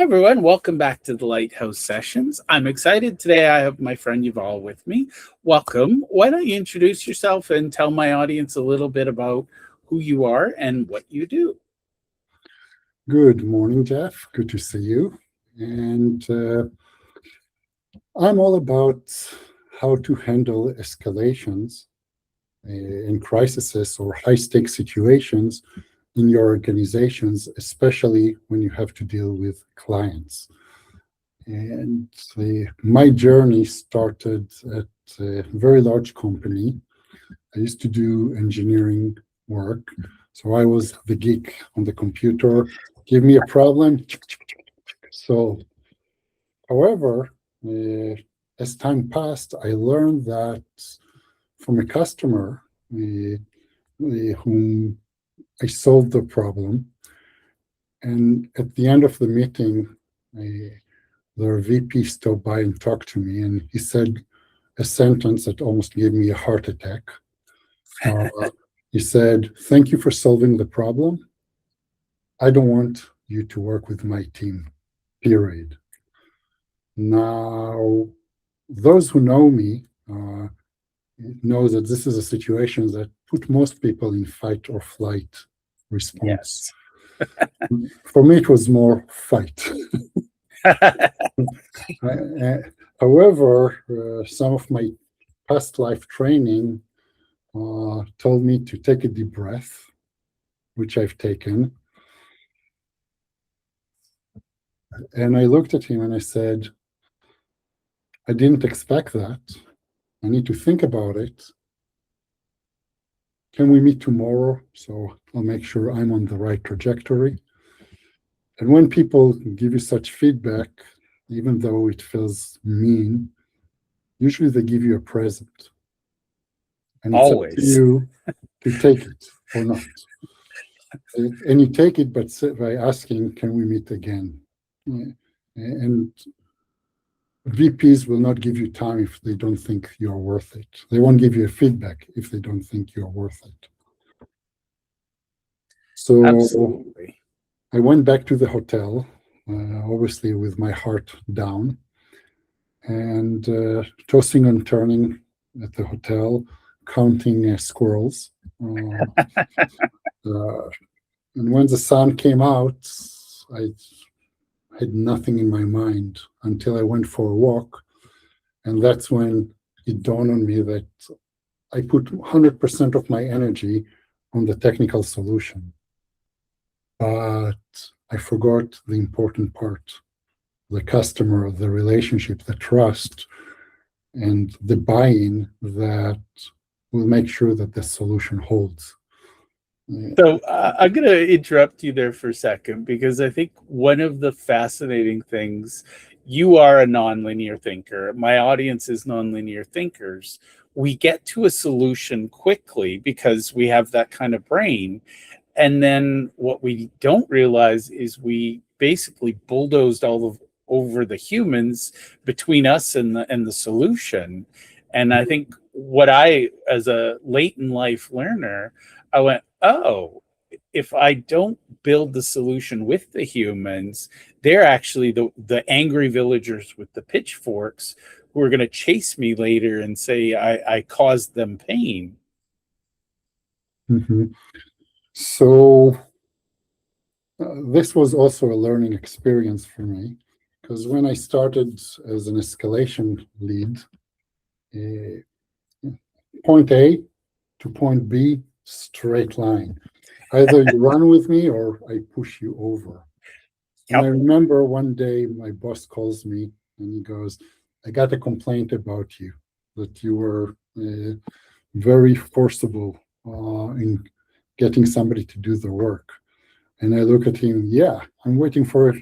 Everyone, welcome back to the Lighthouse Sessions. I'm excited today. I have my friend Yuval with me. Welcome. Why don't you introduce yourself and tell my audience a little bit about who you are and what you do? Good morning, Jeff. Good to see you. And I'm all about how to handle escalations in crises or high-stakes situations in your organizations, especially when you have to deal with clients. And my journey started at a very large company. I used to do engineering work. So I was the geek on the computer. Give me a problem. So, however, as time passed, I learned that from a customer whom I solved the problem. And at the end of the meeting, their VP stopped by and talked to me, and he said a sentence that almost gave me a heart attack. He said, "Thank you for solving the problem. I don't want you to work with my team, period." Now, those who know me know that this is a situation that put most people in fight or flight response. Yes. For me, it was more fight. However, some of my past life training told me to take a deep breath, which I've taken. And I looked at him and I said, "I didn't expect that. I need to think about it. Can we meet tomorrow so I'll make sure I'm on the right trajectory?" And when people give you such feedback, even though it feels mean, usually they give you a present. And it's Always. up to you to take it or not. And you take it, but by asking, "Can we meet again?" And VPs will not give you time if they don't think you're worth it. They won't give you a feedback if they don't think you're worth it. So Absolutely. I went back to the hotel, obviously with my heart down, and tossing and turning at the hotel, counting squirrels. And when the sun came out, I had nothing in my mind until I went for a walk. And that's when it dawned on me that I put 100% of my energy on the technical solution. But I forgot the important part, the customer, the relationship, the trust, and the buy-in that will make sure that the solution holds. So I'm going to interrupt you there for a second because I think one of the fascinating things, you are a nonlinear thinker. My audience is nonlinear thinkers. We get to a solution quickly because we have that kind of brain. And then what we don't realize is we basically bulldozed over the humans between us and the solution. And I think what I, as a late in life learner, I went, oh, if I don't build the solution with the humans, they're actually the angry villagers with the pitchforks who are going to chase me later and say I caused them pain. Mm-hmm. So this was also a learning experience for me, because when I started as an escalation lead, point A to point B, straight line. Either you run with me or I push you over. And I remember one day my boss calls me and he goes, "I got a complaint about you, that you were very forcible in getting somebody to do the work." And I look at him, yeah, I'm waiting for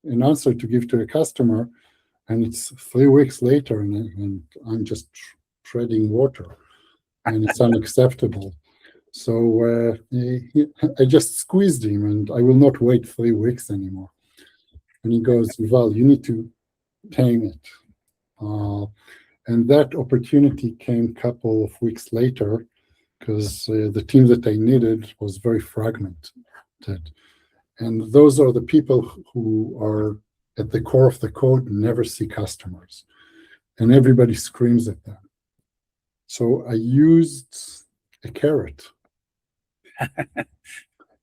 an answer to give to a customer, and it's 3 weeks later, and I'm just treading water, and it's unacceptable. So I just squeezed him, and I will not wait 3 weeks anymore. And he goes, "Yuval, you need to tame it." And that opportunity came a couple of weeks later, because the team that I needed was very fragmented. And those are the people who are at the core of the code, never see customers. And everybody screams at them. So I used a carrot.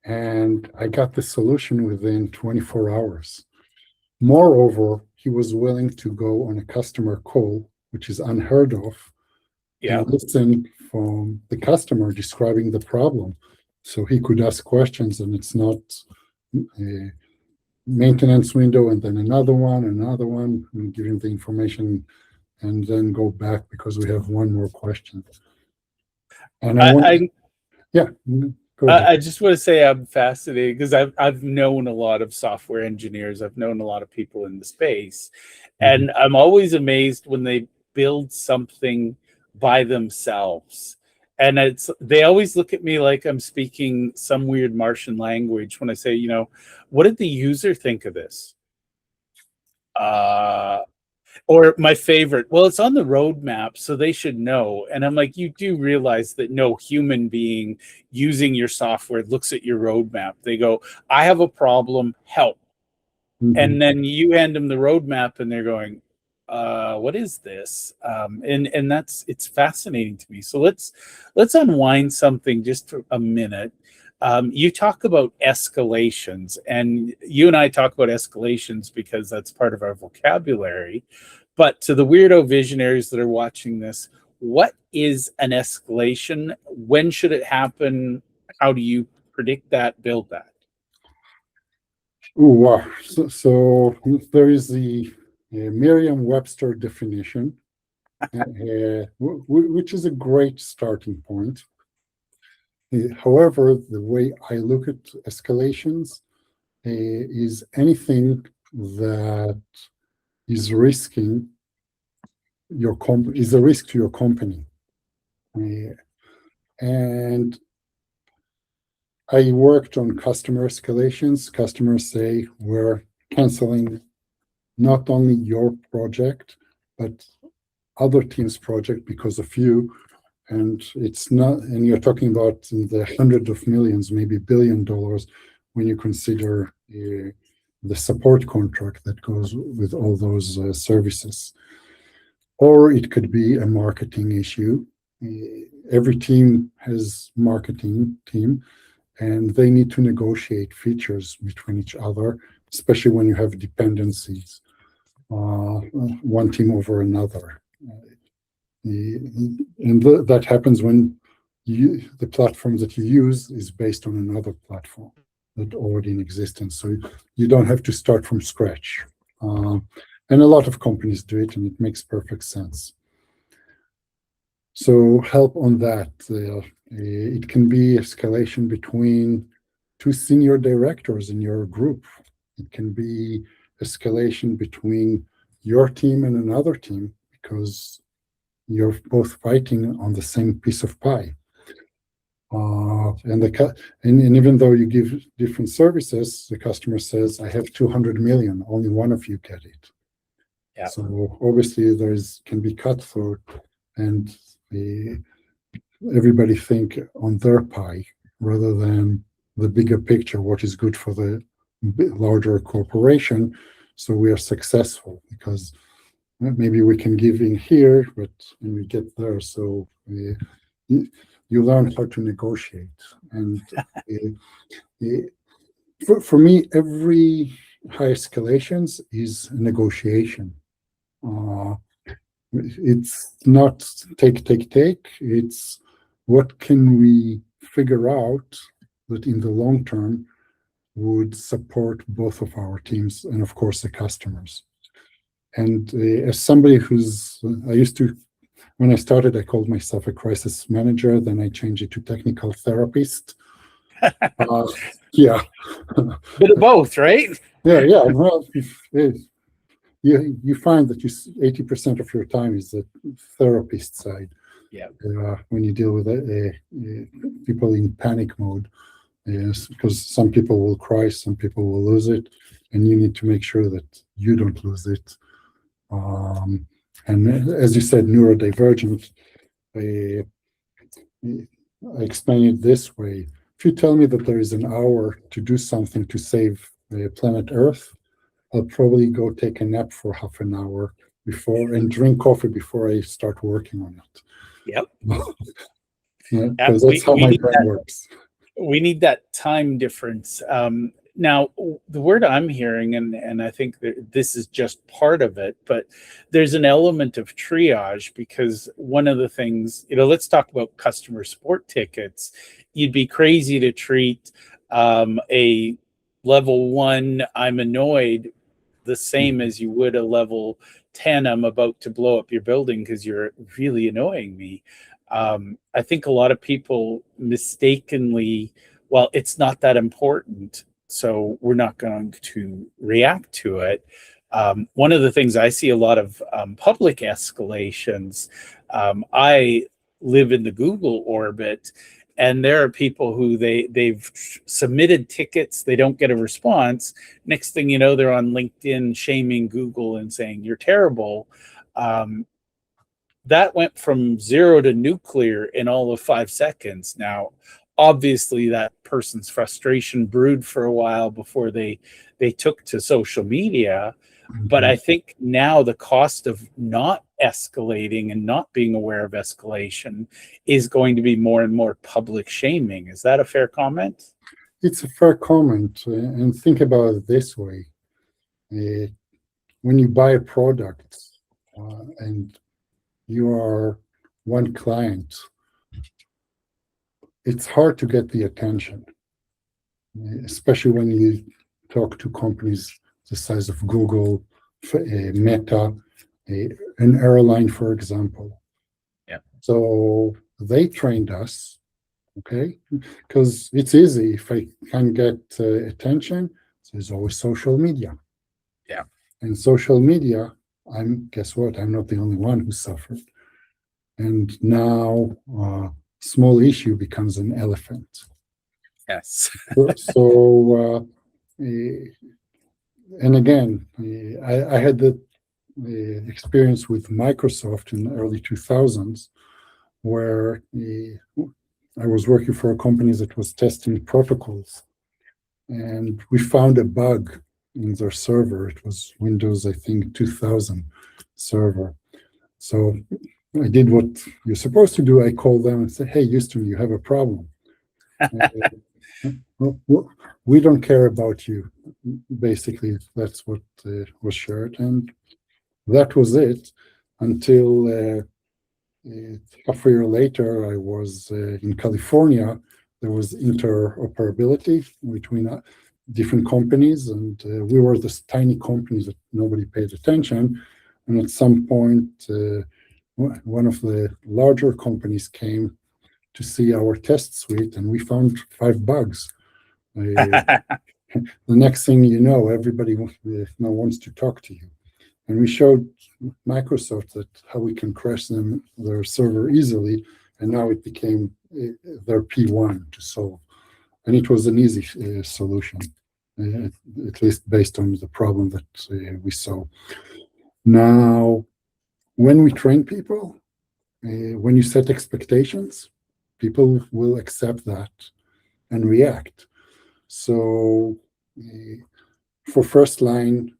And I got the solution within 24 hours. Moreover, he was willing to go on a customer call, which is unheard of, and listen from the customer describing the problem. So he could ask questions, and it's not a maintenance window and then another one, and give him the information and then go back because we have one more question. And I just want to say I'm fascinated because I've known a lot of software engineers. I've known a lot of people in the space, and I'm always amazed when they build something by themselves. And they always look at me like I'm speaking some weird Martian language when I say, what did the user think of this? Or my favorite, well, it's on the roadmap, so they should know. And I'm like, you do realize that no human being using your software looks at your roadmap. They go, I have a problem, help. And then you hand them the roadmap and they're going, what is this? And it's fascinating to me. So let's unwind something just for a minute. You talk about escalations, and you and I talk about escalations because that's part of our vocabulary. But to the weirdo visionaries that are watching this, what is an escalation? When should it happen? How do you predict that, build that? Wow. So there is the Merriam-Webster definition, which is a great starting point. However, the way I look at escalations is anything that is risking is a risk to your company. And I worked on customer escalations. Customers say, we're canceling not only your project, but other teams' project because of you. And it's not, and you're talking about in the hundreds of millions, maybe $1 billion, when you consider the support contract that goes with all those services. Or it could be a marketing issue. Every team has marketing team, and they need to negotiate features between each other, especially when you have dependencies, one team over another. And that happens when the platform that you use is based on another platform that already in existence. So you don't have to start from scratch. And a lot of companies do it, and it makes perfect sense. So help on that. It can be escalation between two senior directors in your group. It can be escalation between your team and another team because you're both fighting on the same piece of pie. And even though you give different services, the customer says, I have 200 million, only one of you get it. Yeah. So obviously can be cutthroat, and everybody think on their pie rather than the bigger picture, what is good for the larger corporation. So we are successful because maybe we can give in here, but when we get there, so you learn how to negotiate. And for me, every high escalations is a negotiation. It's not take. It's what can we figure out that in the long term would support both of our teams and, of course, the customers. And as somebody when I started, I called myself a crisis manager. Then I changed it to technical therapist. Yeah. Bit of both, right? Yeah. Well, you find that 80% of your time is the therapist side. Yeah. When you deal with people in panic mode, yes, because some people will cry, some people will lose it, and you need to make sure that you don't lose it. And as you said, neurodivergent. I explain it this way: if you tell me that there is an hour to do something to save planet Earth, I'll probably go take a nap for half an hour before and drink coffee before I start working on it. Yep. Yeah, because that's how my brain works. We need that time difference. Now, the word I'm hearing, and I think that this is just part of it, but there's an element of triage, because one of the things, let's talk about customer support tickets. You'd be crazy to treat a level 1, I'm annoyed, the same as you would a level 10, I'm about to blow up your building because you're really annoying me. I think a lot of people mistakenly, well, it's not that important, so we're not going to react to it. One of the things I see a lot of public escalations, I live in the Google orbit, and there are people who they've submitted tickets, they don't get a response. Next thing you know, they're on LinkedIn shaming Google and saying you're terrible. That went from 0 to nuclear in all of 5 seconds. Now, obviously, that person's frustration brewed for a while before they took to social media. But I think now the cost of not escalating and not being aware of escalation is going to be more and more public shaming. Is that a fair comment? It's a fair comment. And think about it this way. When you buy a product and you are one client, it's hard to get the attention, especially when you talk to companies the size of Google, Meta, an airline, for example. Yeah. So they trained us, okay? Because it's easy. If I can get attention, there's always social media. Yeah. And social media, guess what? I'm not the only one who suffered. And now small issue becomes an elephant. Yes. And again, I had the experience with Microsoft in the early 2000s, where I was working for a company that was testing protocols, and we found a bug in their server. It was Windows, I think, 2000 server. So I did what you're supposed to do. I called them and said, "Hey, Houston, you have a problem. We don't care about you." Basically, that's what was shared. And that was it until half a year later, I was in California. There was interoperability between different companies, and we were this tiny company that nobody paid attention. And at some point, one of the larger companies came to see our test suite, and we found 5 bugs. The next thing you know, everybody wants to talk to you. And we showed Microsoft that how we can crash their server easily, and now it became their P1 to solve. And it was an easy solution, at least based on the problem that we saw. Now, when we train people, when you set expectations, people will accept that and react. So for first line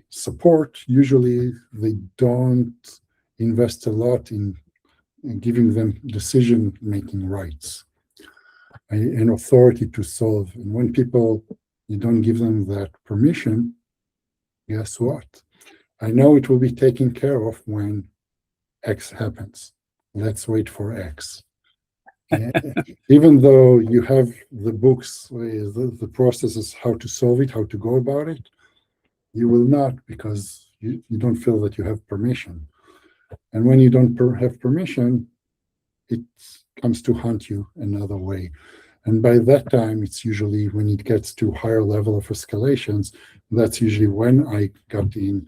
support, usually they don't invest a lot in giving them decision-making rights and authority to solve. And when you don't give them that permission, guess what? I know it will be taken care of when X happens. Let's wait for X. Even though you have the books, the processes, how to solve it, how to go about it, you will not, because you don't feel that you have permission. And when you don't have permission, it comes to haunt you another way. And by that time, it's usually when it gets to higher level of escalations, that's usually when I got in.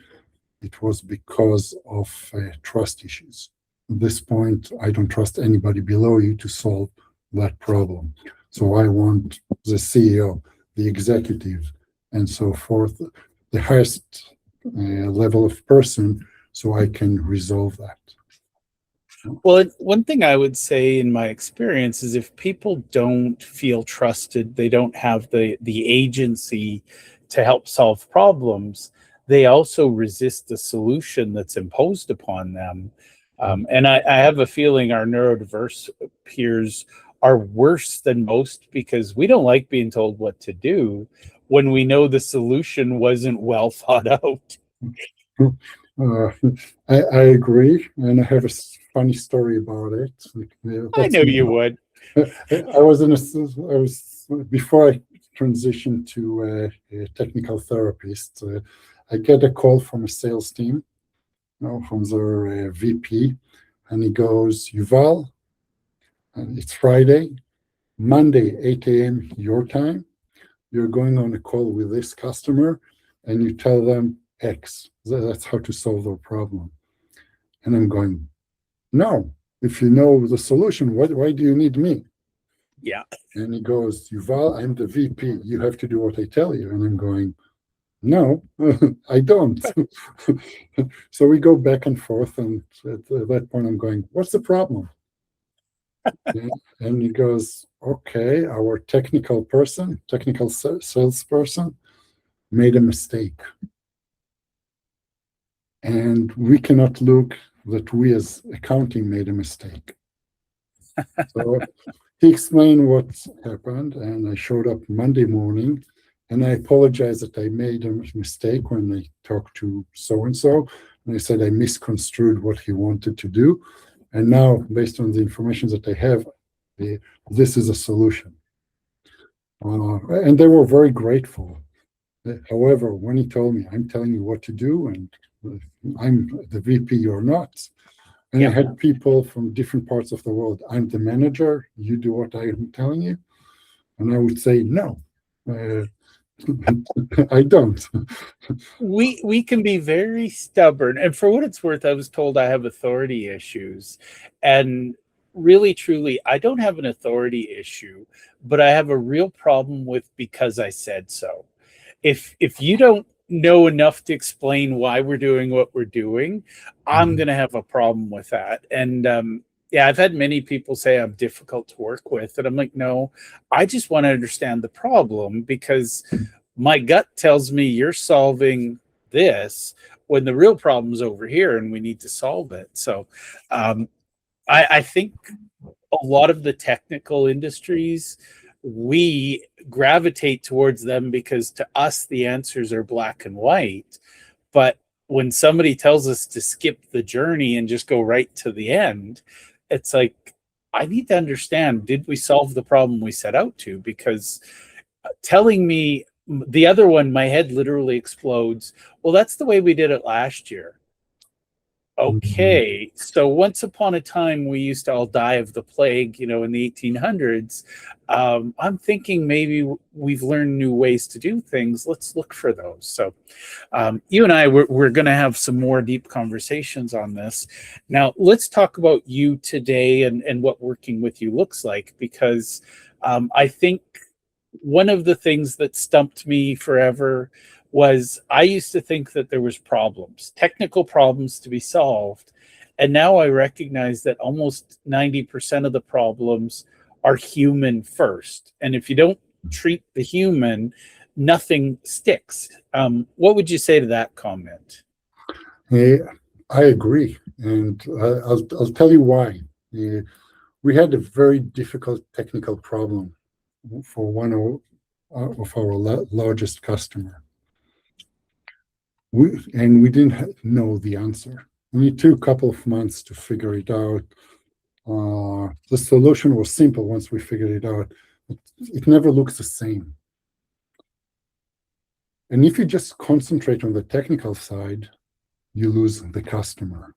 It was because of trust issues. At this point, I don't trust anybody below you to solve that problem. So I want the CEO, the executive, and so forth, the highest level of person, so I can resolve that. Well, one thing I would say in my experience is if people don't feel trusted, they don't have the agency to help solve problems, they also resist the solution that's imposed upon them. And I have a feeling our neurodiverse peers are worse than most because we don't like being told what to do when we know the solution wasn't well thought out. I agree, and I have a funny story about it. I know you would. I was before I transitioned to a technical therapist. I get a call from a sales team, from their VP, and he goes, "Yuval, and it's Friday, Monday, 8 a.m. your time. You're going on a call with this customer, and you tell them X. That's how to solve their problem." And I'm going, "No, if you know the solution, why do you need me?" Yeah. And he goes, "Yuval, I'm the VP. You have to do what I tell you." And I'm going, "No, I don't." So we go back and forth. And at that point, I'm going, "What's the problem?" Yeah. And he goes, "Okay, our technical salesperson made a mistake. And we cannot look that we as accounting made a mistake." So he explained what happened, and I showed up Monday morning, and I apologized that I made a mistake when I talked to so-and-so, and I said I misconstrued what he wanted to do, and now, based on the information that I have, this is a solution. And they were very grateful. However, when he told me, "I'm telling you what to do, and I'm the VP, you're not," and I had people from different parts of the world. "I'm the manager, you do what I'm telling you." And I would say, "No, I don't." We can be very stubborn. And for what it's worth, I was told I have authority issues. And really, truly, I don't have an authority issue, but I have a real problem with because I said so. If you don't know enough to explain why we're doing what we're doing, I'm going to have a problem with that. And yeah, I've had many people say I'm difficult to work with, and I'm like, no, I just want to understand the problem because my gut tells me you're solving this when the real problem's over here and we need to solve it. So I think a lot of the technical industries, we gravitate towards them because to us the answers are black and white. But when somebody tells us to skip the journey and just go right to the end, it's like, I need to understand, did we solve the problem we set out to? Because telling me the other one, my head literally explodes. Well, that's the way we did it last year. Okay, so once upon a time, we used to all die of the plague, in the 1800s. I'm thinking maybe we've learned new ways to do things. Let's look for those. So you and I, we're going to have some more deep conversations on this. Now, let's talk about you today and what working with you looks like, because I think one of the things that stumped me forever was I used to think that there was technical problems to be solved. And now I recognize that almost 90% of the problems are human first. And if you don't treat the human, nothing sticks. What would you say to that comment? I agree, and I'll tell you why. We had a very difficult technical problem for one of our largest customer. We didn't know the answer. We took a couple of months to figure it out. The solution was simple once we figured it out. It never looks the same. And if you just concentrate on the technical side, you lose the customer.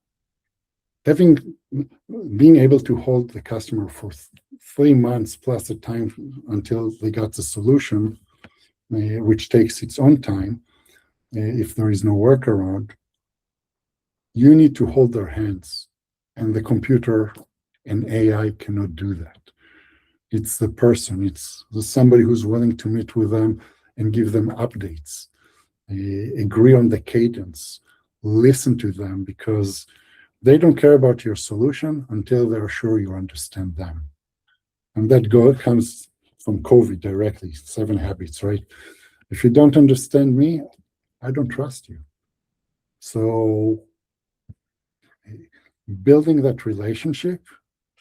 Being able to hold the customer for 3 months plus the time until they got the solution, which takes its own time, if there is no workaround, you need to hold their hands. And the computer and AI cannot do that. It's the person, it's somebody who's willing to meet with them and give them updates, agree on the cadence, listen to them, because they don't care about your solution until they're sure you understand them. And that comes from COVID directly, 7 habits, right? If you don't understand me, I don't trust you. So building that relationship,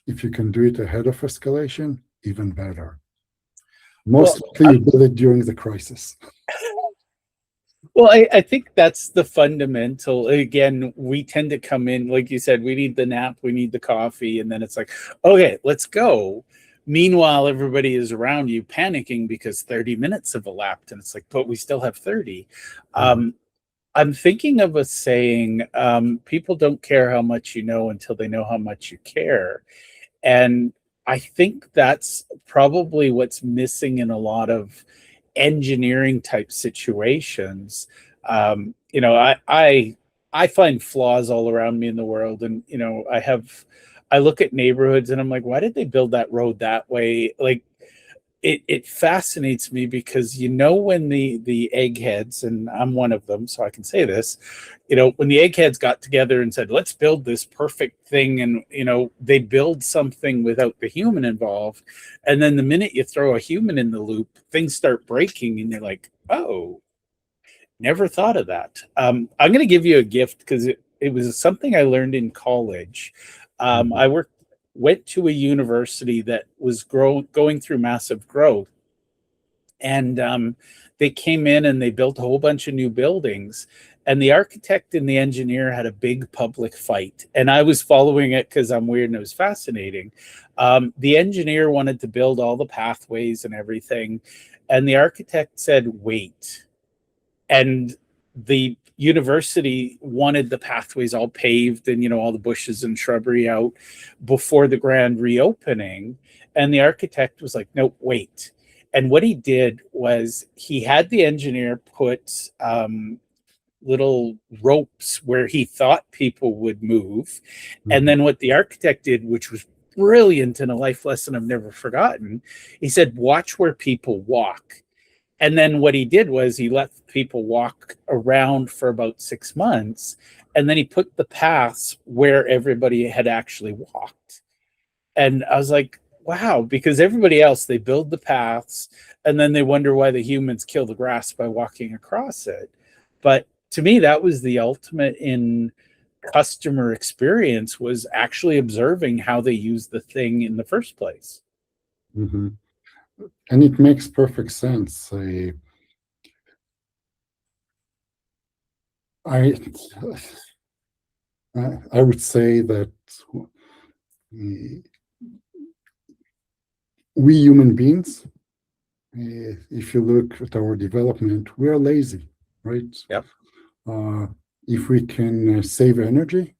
if you can do it ahead of escalation, even better. Most likely you build it during the crisis. Well, I think that's the fundamental. Again, we tend to come in, like you said, we need the nap, we need the coffee, and then it's like, okay, let's go. Meanwhile, everybody is around you panicking because 30 minutes have elapsed, and it's like, but we still have 30. I'm thinking of a saying, people don't care how much you know until they know how much you care. And I think that's probably what's missing in a lot of engineering type situations. I find flaws all around me in the world, and I look at neighborhoods and I'm like, why did they build that road that way? Like, it fascinates me because when the eggheads, and I'm one of them, so I can say this, when the eggheads got together and said, let's build this perfect thing, and they build something without the human involved, and then the minute you throw a human in the loop, things start breaking, and you're like, oh, never thought of that. I'm going to give you a gift because it was something I learned in college. I went to a university that was going through massive growth, and they came in and they built a whole bunch of new buildings, and the architect and the engineer had a big public fight, and I was following it because I'm weird and it was fascinating. The engineer wanted to build all the pathways and everything, and the architect said wait, and the university wanted the pathways all paved and all the bushes and shrubbery out before the grand reopening, and the architect was like, no, wait. And what he did was he had the engineer put little ropes where he thought people would move, and then what the architect did, which was brilliant and a life lesson I've never forgotten, he said, watch where people walk. And then what he did was he let people walk around for about 6 months, and then he put the paths where everybody had actually walked. And I was like, wow, because everybody else, they build the paths and then they wonder why the humans kill the grass by walking across it. But to me, that was the ultimate in customer experience, was actually observing how they use the thing in the first place. Mm-hmm. And it makes perfect sense. I would say that we human beings, if you look at our development, we are lazy, right? Yep. If we can save energy,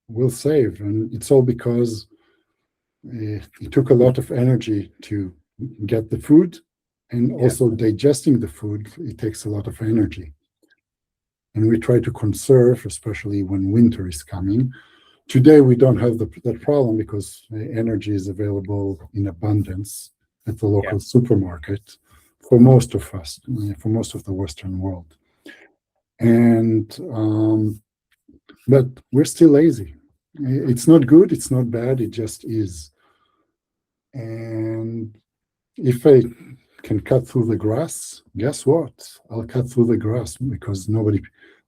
we'll save. And it's all because it took a lot of energy to get the food, and also digesting the food, it takes a lot of energy. And we try to conserve, especially when winter is coming. Today, we don't have that problem because energy is available in abundance at the local supermarket for most of us, for most of the Western world. And but we're still lazy. It's not good, it's not bad, it just is. And if I can cut through the grass, guess what? I'll cut through the grass because nobody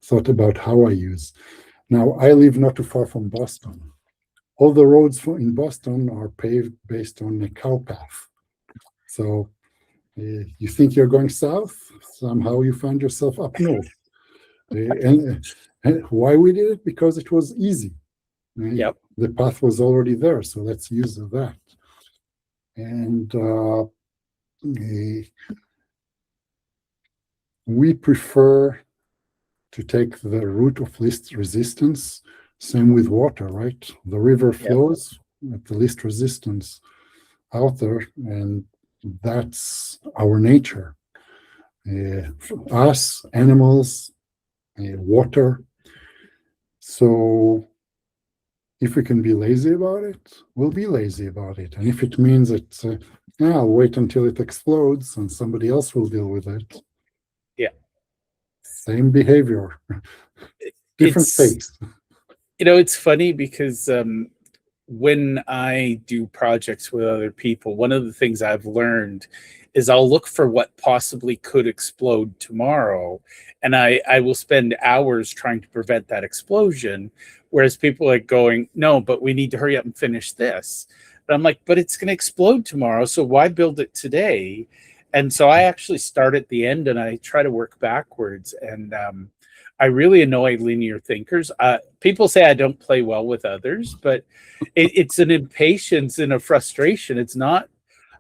thought about how I use. Now, I live not too far from Boston. All the roads in Boston are paved based on a cow path. So you think you're going south, somehow you find yourself up north. And why we did it? Because it was easy. Yep. The path was already there, so let's use that. And we prefer to take the route of least resistance. Same with water, right? The river flows at the least resistance out there, and that's our nature. Us, animals, water. So if we can be lazy about it, we'll be lazy about it. And if it means that, I'll wait until it explodes and somebody else will deal with it. Yeah. Same behavior, different pace. It's funny because when I do projects with other people, one of the things I've learned is I'll look for what possibly could explode tomorrow. And I will spend hours trying to prevent that explosion. Whereas people are going, no, but we need to hurry up and finish this. But I'm like, but it's going to explode tomorrow. So why build it today? And so I actually start at the end and I try to work backwards. And I really annoy linear thinkers. People say I don't play well with others, but it's an impatience and a frustration. It's not,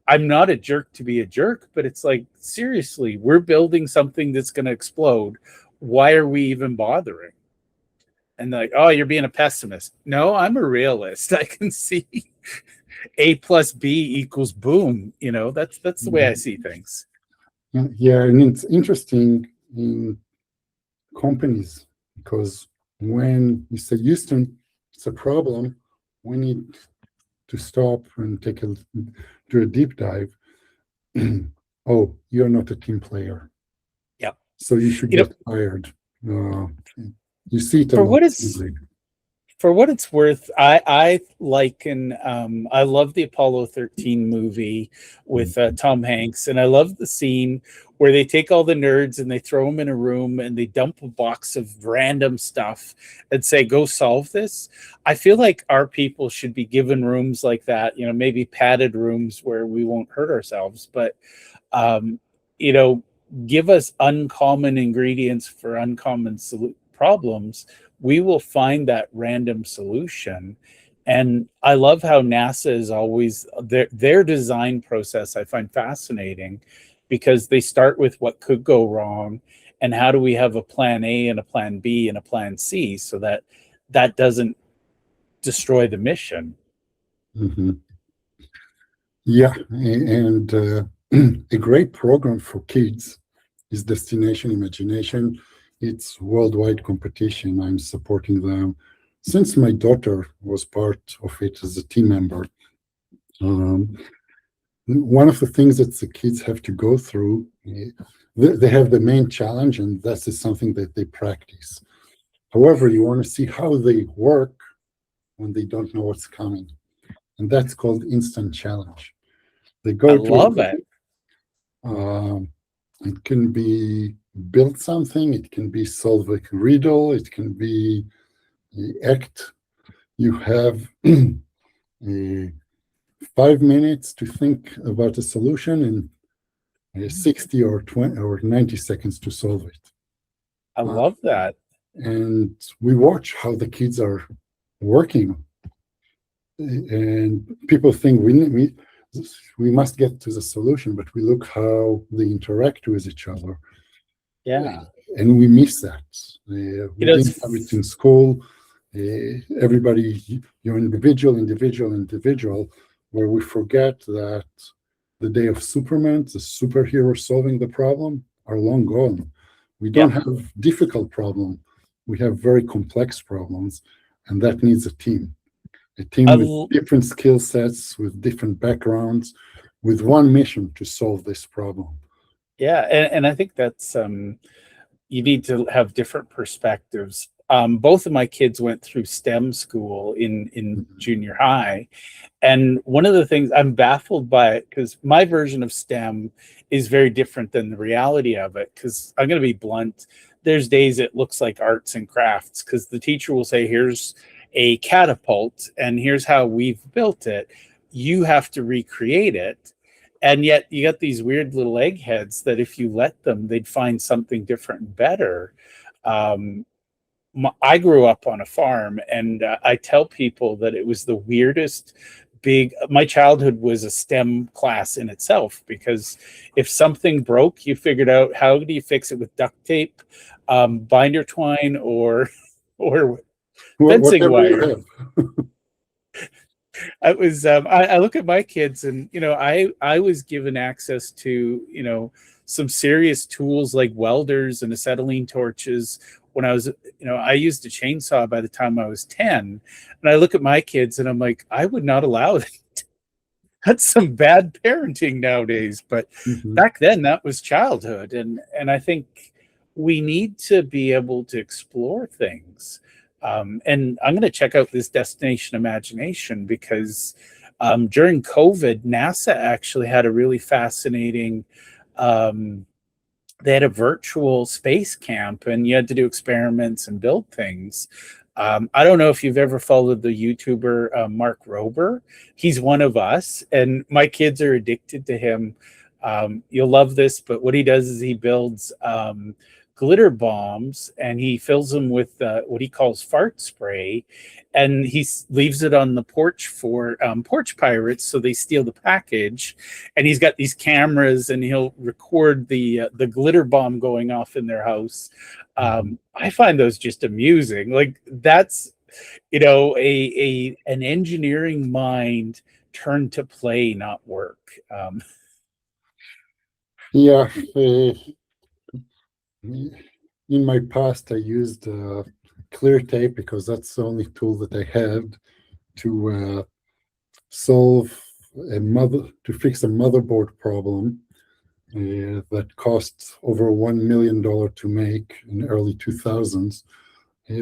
I'm not a jerk to be a jerk, but it's like, seriously, we're building something that's going to explode. Why are we even bothering? And like, oh, you're being a pessimist. No, I'm a realist. I can see A plus B equals boom. You know, that's the way I see things. Yeah, and it's interesting in companies because when you say, Houston, it's a problem, we need to stop and do a deep dive. Oh, you're not a team player. Yeah. So you should get fired. You see it for what it's worth, I liken I love the Apollo 13 movie with Tom Hanks, and I love the scene where they take all the nerds and they throw them in a room and they dump a box of random stuff and say, go solve this. I feel like our people should be given rooms like that, you know, maybe padded rooms where we won't hurt ourselves, but you know, give us uncommon ingredients for uncommon problems. We will find that random solution. And I love how NASA is always their design process. I find fascinating because they start with what could go wrong and how do we have a plan A and a plan B and a plan C so that that doesn't destroy the mission. Mm-hmm. Yeah, and a great program for kids is Destination Imagination. It's worldwide competition. I'm supporting them since my daughter was part of it as a team member. One of the things that the kids have to go through, they have the main challenge, and that is something that they practice. However, you want to see how they work when they don't know what's coming. And that's called instant challenge. They go I love it. It can be build something, it can be solve a riddle, it can be act. You have 5 minutes to think about a solution and 60 or 20 or 90 seconds to solve it. I love that. And we watch how the kids are working. And people think we must get to the solution, but we look how they interact with each other. Yeah. And we miss that. We didn't have it in school. Everybody, you're individual, where we forget that the day of Superman, the superhero solving the problem, are long gone. We don't have difficult problem. We have very complex problems, and that needs a team. A team with different skill sets, with different backgrounds, with one mission to solve this problem. Yeah, and I think that's you need to have different perspectives. Both of my kids went through STEM school in junior high, and one of the things I'm baffled by it, because my version of STEM is very different than the reality of it. Because I'm going to be blunt, there's days it looks like arts and crafts because the teacher will say, here's a catapult and here's how we've built it. You have to recreate it. And yet you got these weird little eggheads that if you let them, they'd find something different and better. I grew up on a farm, and I tell people that it was the weirdest my childhood was a STEM class in itself, because if something broke, you figured out how do you fix it with duct tape, binder twine, or fencing wire. I look at my kids, and I was given access to some serious tools like welders and acetylene torches when I was I used a chainsaw by the time I was 10, and I look at my kids and I'm like, I would not allow that. That's some bad parenting nowadays, but back then that was childhood, and I think we need to be able to explore things. And I'm going to check out this Destination Imagination because during COVID, NASA actually had a really fascinating. They had a virtual space camp, and you had to do experiments and build things. I don't know if you've ever followed the YouTuber Mark Rober. He's one of us, and my kids are addicted to him. You'll love this, but what he does is he builds glitter bombs, and he fills them with what he calls fart spray, and he leaves it on the porch for porch pirates, so they steal the package. And he's got these cameras, and he'll record the glitter bomb going off in their house. I find those just amusing. Like, that's, an engineering mind turned to play, not work. Yeah. In my past, I used clear tape because that's the only tool that I had to fix a motherboard problem that cost over $1 million to make in early 2000s,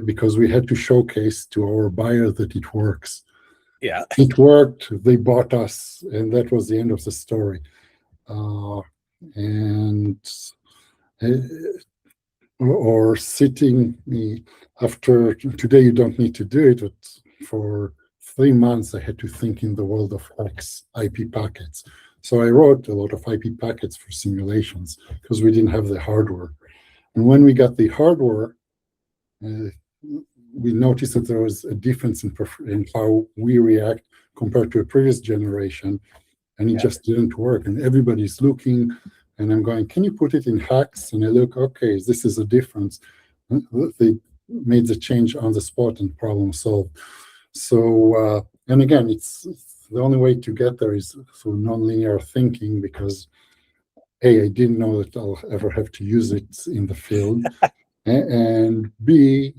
because we had to showcase to our buyer that it works. Yeah. It worked, they bought us, and that was the end of the story. Or sitting after today, you don't need to do it, but for 3 months, I had to think in the world of X IP packets. So I wrote a lot of IP packets for simulations because we didn't have the hardware. And when we got the hardware, we noticed that there was a difference in how we react compared to a previous generation, and it just didn't work. And everybody's looking, and I'm going, can you put it in hacks? And I look, okay, this is a difference. They made the change on the spot and problem solved. So, and again, it's the only way to get there is through nonlinear thinking, because A, I didn't know that I'll ever have to use it in the field. And B,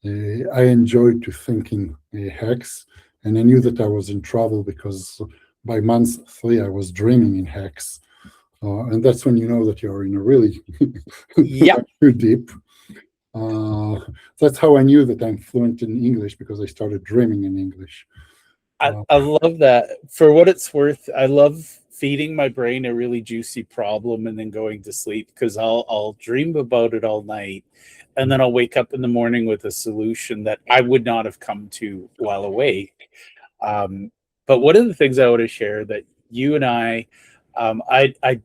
I enjoyed to think in hacks, and I knew that I was in trouble because by month 3, I was dreaming in hacks. And that's when you know that you're in a really too deep. That's how I knew that I'm fluent in English, because I started dreaming in English. I love that. For what it's worth, I love feeding my brain a really juicy problem and then going to sleep, because I'll dream about it all night, and then I'll wake up in the morning with a solution that I would not have come to while awake. But one of the things I want to share that you and I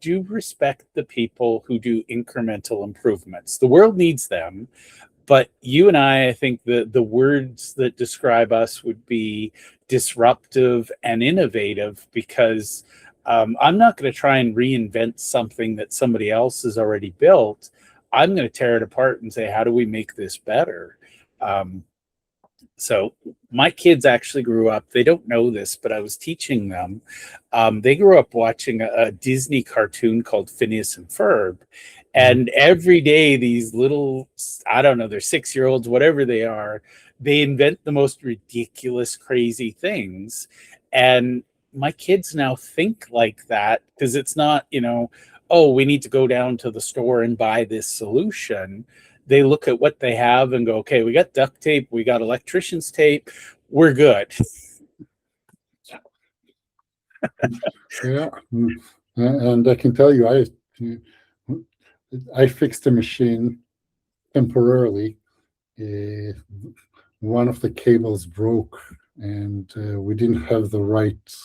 do respect the people who do incremental improvements. The world needs them. But you and I think the words that describe us would be disruptive and innovative, because I'm not going to try and reinvent something that somebody else has already built. I'm going to tear it apart and say, how do we make this better? So my kids actually grew up, they don't know this, but I was teaching them. They grew up watching a Disney cartoon called Phineas and Ferb. And every day, these little, I don't know, they're 6-year-olds, whatever they are, they invent the most ridiculous, crazy things. And my kids now think like that, because it's not, oh, we need to go down to the store and buy this solution. They look at what they have and go, okay, we got duct tape, we got electrician's tape, we're good. Yeah. And I can tell you, I fixed a machine temporarily. One of the cables broke, and we didn't have the right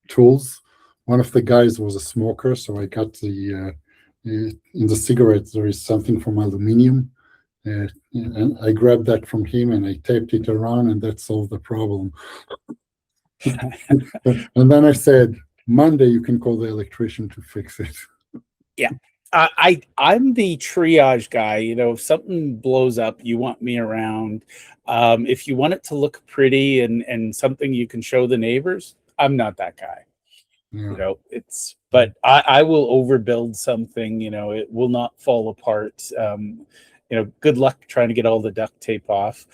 tools. One of the guys was a smoker, so I got in the cigarettes there is something from aluminium, and I grabbed that from him and I taped it around, and that solved the problem. And then I said, Monday you can call the electrician to fix it. Yeah. I'm the triage guy. If something blows up, you want me around. If you want it to look pretty and something you can show the neighbors, I'm not that guy. Yeah. But I will overbuild something, it will not fall apart. Good luck trying to get all the duct tape off.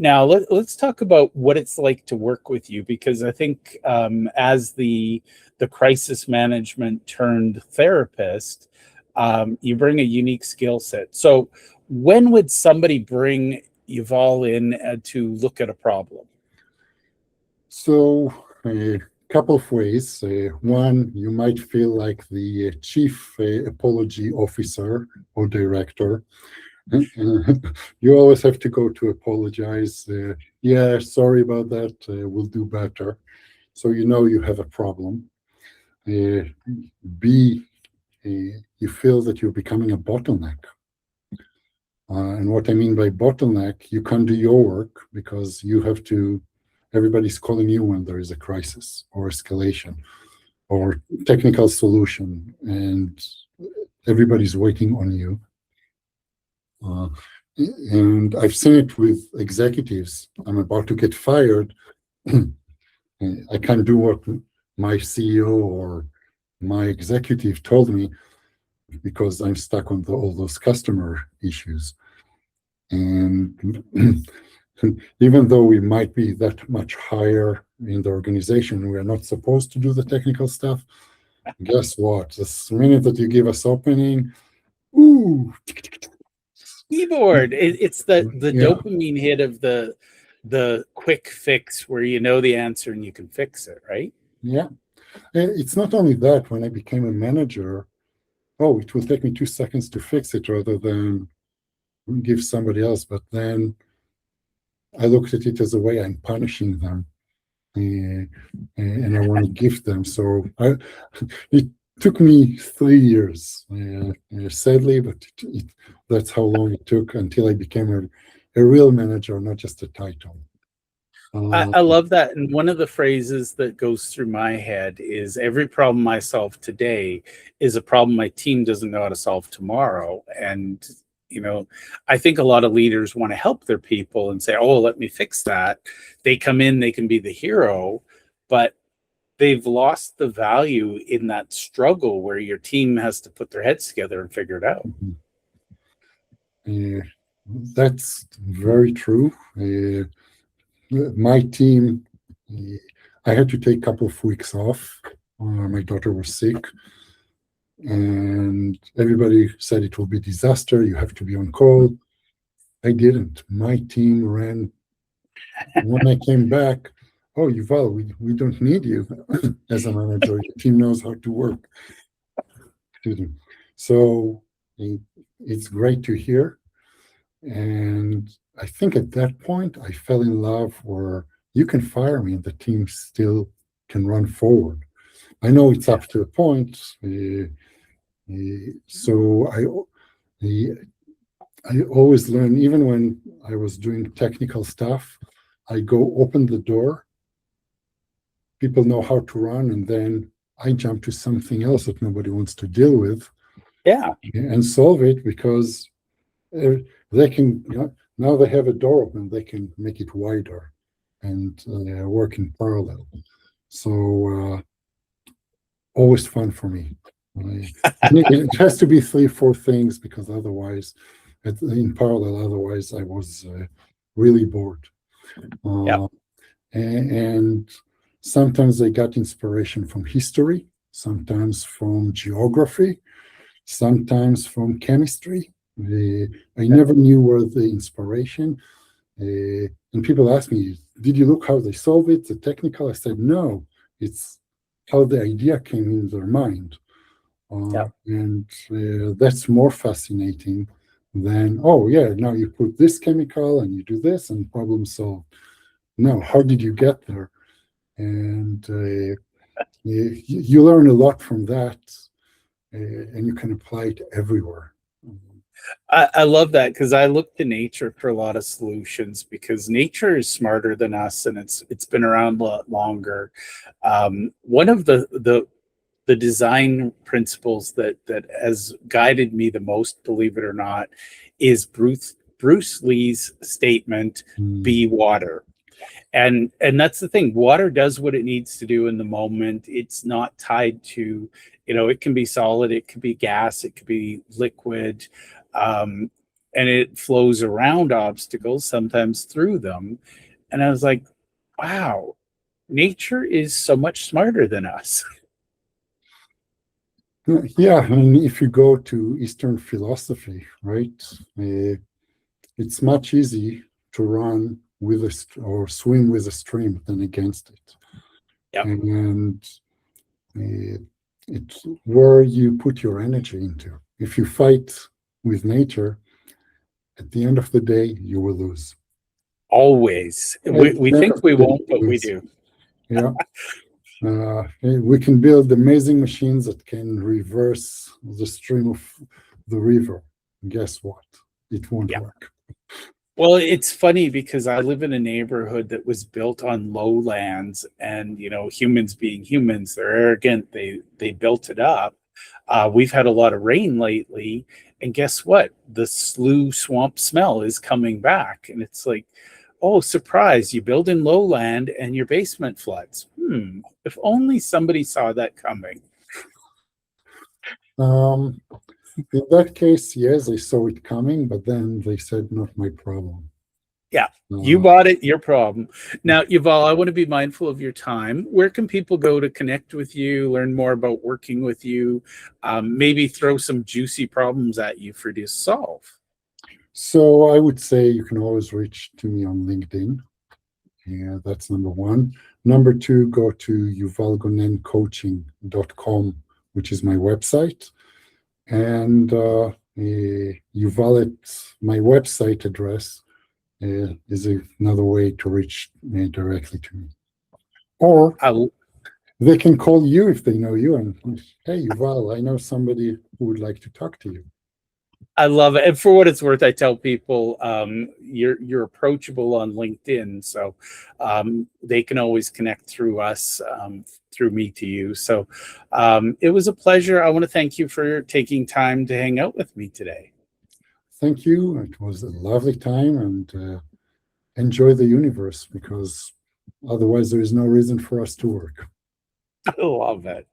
Now let's talk about what it's like to work with you, because I think as the crisis management turned therapist, you bring a unique skill set. So when would somebody bring Yuval in to look at a problem? So a couple of ways. One, you might feel like the chief apology officer or director. You always have to go to apologize. Yeah, sorry about that. We'll do better. So you know you have a problem. B, you feel that you're becoming a bottleneck. And what I mean by bottleneck, you can't do your work because you have to, everybody's calling you when there is a crisis or escalation or technical solution, and everybody's waiting on you. And I've seen it with executives. I'm about to get fired. I can't do what my CEO or my executive told me because I'm stuck on all those customer issues. And even though we might be that much higher in the organization, we are not supposed to do the technical stuff. Guess what? The minute that you give us opening, ooh, Keyboard. It's the yeah. dopamine hit of the quick fix where you know the answer and you can fix it, right? Yeah. It's not only that. When I became a manager, oh, it will take me 2 seconds to fix it rather than give somebody else. But then I looked at it as a way I'm punishing them, and I want to gift them. So it took me 3 years, sadly, but that's how long it took until I became a real manager, not just a title. I love that. And one of the phrases that goes through my head is every problem I solve today is a problem my team doesn't know how to solve tomorrow. And, you know, I think a lot of leaders want to help their people and say, oh, let me fix that. They come in, they can be the hero, but they've lost the value in that struggle where your team has to put their heads together and figure it out. That's very true. My team, I had to take a couple of weeks off. My daughter was sick, and everybody said it will be a disaster. You have to be on call. I didn't. My team ran. When I came back, oh, Yuval, we don't need you as a manager. Your team knows how to work. So it's great to hear. And I think at that point, I fell in love where you can fire me and the team still can run forward. I know it's up to a point. So I always learn, even when I was doing technical stuff, I go open the door. People know how to run, and then I jump to something else that nobody wants to deal with. Yeah. And solve it because they can, now they have a door open, they can make it wider and work in parallel. So always fun for me. It has to be 3-4 things because otherwise, in parallel, otherwise I was really bored. And sometimes I got inspiration from history, sometimes from geography, sometimes from chemistry. I never knew where the inspiration. And people ask me, did you look how they solve it, the technical? I said, no, it's how the idea came in their mind. And that's more fascinating than, oh, yeah, now you put this chemical and you do this and problem solved. No, how did you get there? And you learn a lot from that, and you can apply it everywhere. I love that because I look to nature for a lot of solutions because nature is smarter than us and it's been around a lot longer. One of the design principles that has guided me the most, believe it or not, is Bruce Lee's statement, "Be water." And that's the thing. Water does what it needs to do in the moment. It's not tied to, it can be solid, it could be gas, it could be liquid, and it flows around obstacles, sometimes through them. And I was like, wow, nature is so much smarter than us. Yeah, I mean, if you go to Eastern philosophy, right, it's much easier to run with or swim with a stream than against it. Yep. And it's where you put your energy into. If you fight with nature, at the end of the day, you will lose. Always. We think we won't, but we do. Yeah. We can build amazing machines that can reverse the stream of the river. Guess what? It won't work. Well, it's funny because I live in a neighborhood that was built on lowlands, and humans being humans, they're arrogant. They built it up. We've had a lot of rain lately, and guess what? The slough swamp smell is coming back, and it's like, oh, surprise! You build in lowland, and your basement floods. If only somebody saw that coming. In that case, yes, they saw it coming, but then they said, not my problem. Yeah, you bought it, your problem. Now, Yuval, I want to be mindful of your time. Where can people go to connect with you, learn more about working with you, maybe throw some juicy problems at you for you to solve? So I would say you can always reach to me on LinkedIn. Yeah, that's number one. Number two, go to yuvalgonencoaching.com, which is my website. And Yuval, my website address is another way to reach me directly to me. Or they can call you if they know you and, hey, Yuval, I know somebody who would like to talk to you. I love it. And for what it's worth, I tell people you're approachable on LinkedIn, so they can always connect through us, through me to you. So it was a pleasure. I want to thank you for taking time to hang out with me today. Thank you. It was a lovely time, and enjoy the universe, because otherwise there is no reason for us to work. I love it.